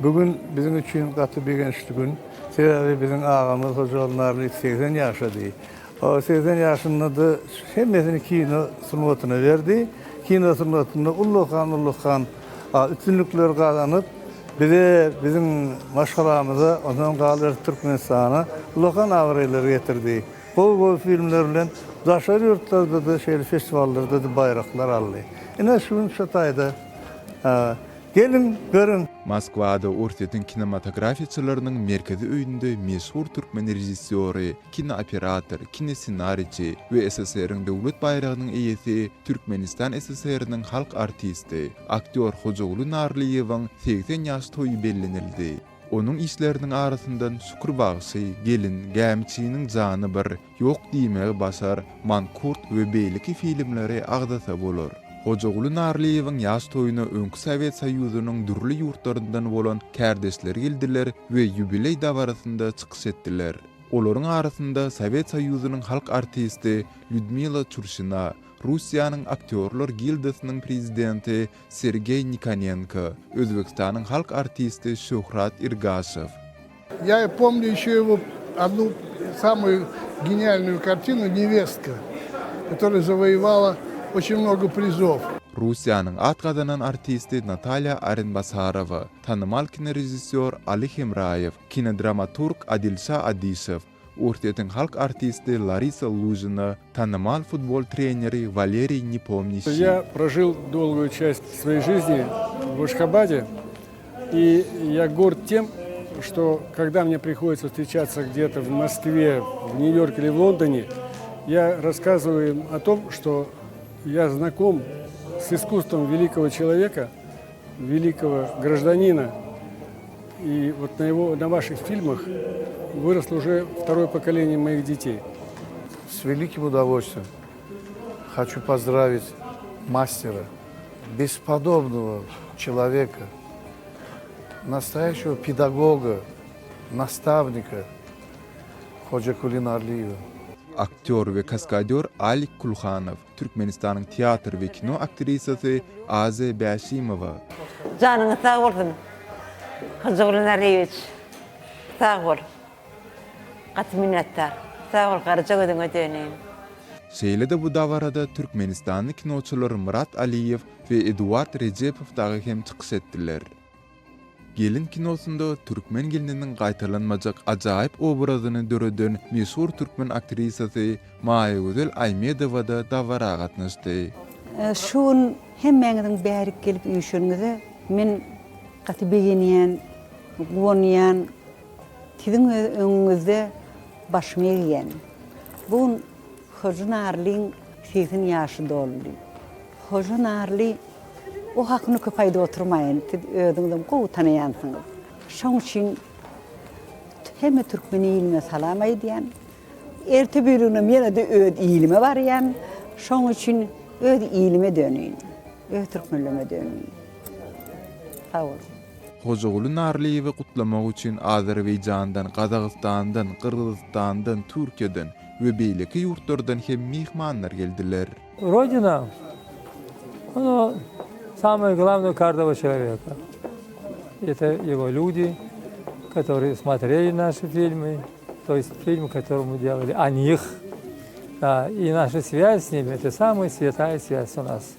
Bugün bizim için katı bir gençlik gün. Sebebi bizim ağamız hocalarla 80 yaşadı. O 80 yaşında da hemmesini kino sunumuna verdi. Kino sunumunda ullukan üstünlükler kazanıp bize bizim maşgalamıza ondan kalır Türkmenistan'a ullukan ağrıları getirdi. Bol filmlerle dışarı yurtlarda da festivallarda da bayraklar aldı. Yine şunun şatayda gelin görün. Moskvada Ortet'in kinematografiyaçılarının merkezi öýünde meşhur türkmen rejissöri, kino operator, kino senariçi ve SSR'ın döwlet bayrağının eýesi, Türkmenistan SSR'ının halk artisti, aktyor Hojagul Narliýewiň 80 ýaş toýu bellenildi. Onun işlerinin arasından Şükür Bagşy, Gelin, Gämçiniň jany bir, Ýok diýmegi başar, Mankurt we beýleki filmleri agdasa bolar. Hojagul Narliýewiň ýaş toýuna öňkü Sowet Soýuzynyň dürli ýurtlaryndan bolan kärdeşleri geldiler we ýubiley dawarasynda çykyş etdiler. Olaryň arasynda Sowet Soýuzynyň halk artisti Lyudmila Churshina, Russiýanyň aktyorlar gildasynyň prezidenti Sergey Nikonenko, Özbekistanyň halk artisti Şöhrat Irgashew. Я помню еще его одну самую гениальную картину «Невестка», которая завоевала очень много призов. Russiýanyň atgazanan artisti Natalya Arenbasarowa, tanymal kino rejissor Ali Hemrayew, kinodramaturg Adilşah Adishev, Ortet'in halk artisti Larisa Luzhina, tanymal futbol treneri Valeriy Nepomniachtchiy. Я прожил долгую часть своей жизни в Ашхабаде, и я горд тем, что когда мне приходится встречаться где-то в Москве, в Нью-Йорке или в Лондоне, я рассказываю им о том, что я знаком с искусством великого человека, великого гражданина. И вот на ваших фильмах выросло уже второе поколение моих детей. С великим удовольствием хочу поздравить мастера, бесподобного человека, настоящего педагога, наставника Hojagul Narliýew. Aktyor ve kaskadör Alik Kulhanow, Türkmenistanyň teatr we kino aktrisasy Aze Bäşimowa. Canını sağ olsun. Hojagul Narliýewич. Sağ ol. Gat minnettar. Sağ ol, garja gödüňe döneýin. Şeýle-de bu dawarada Türkmenistanyň kinoçylary Murat Aliýew we Eduard Rejepow dagy hem çykyş etdiler. Gelin kinosunda Türkmen gelininiň gaýtalanmajak ajaýyp obrazyny döreden meşhur türkmen aktrisasy Maýa Gözel Aýmedowa da dawara gatnaşdy. Şun hemmeňiziň bäri gelip üýşüňize men gaty beýenýän, gonýan, tiziň öňüňizde başyma gelýän. Bu Hojagul Narliýewiň 80 ýaşy doldy. Hojagul Narliýew o hakyny köpeýde oturmaýyn, özüňizden gowy tanaýansyňyz. Şoň üçin hemme türkmen ilime salam aýdýan. Erte bölüne mene-de öz ilime barýan. Şoň üçin öz ilime döneýin. Öz türkmenleme döneýin. Sağ ol. Hojagul Narliýewi gutlamak üçin Azerbaýjandan, Gazagystandan, Kyrgyzstandan, Türkiýeden we beýleki ýurtlardan hem mihmanlar geldiler. Родина, оно самое главное у каждого человека. Это его люди, которые смотрели наши фильмы, то есть фильмы, которые мы делали о них. Да, и наша связь с ними – это самая святая связь у нас.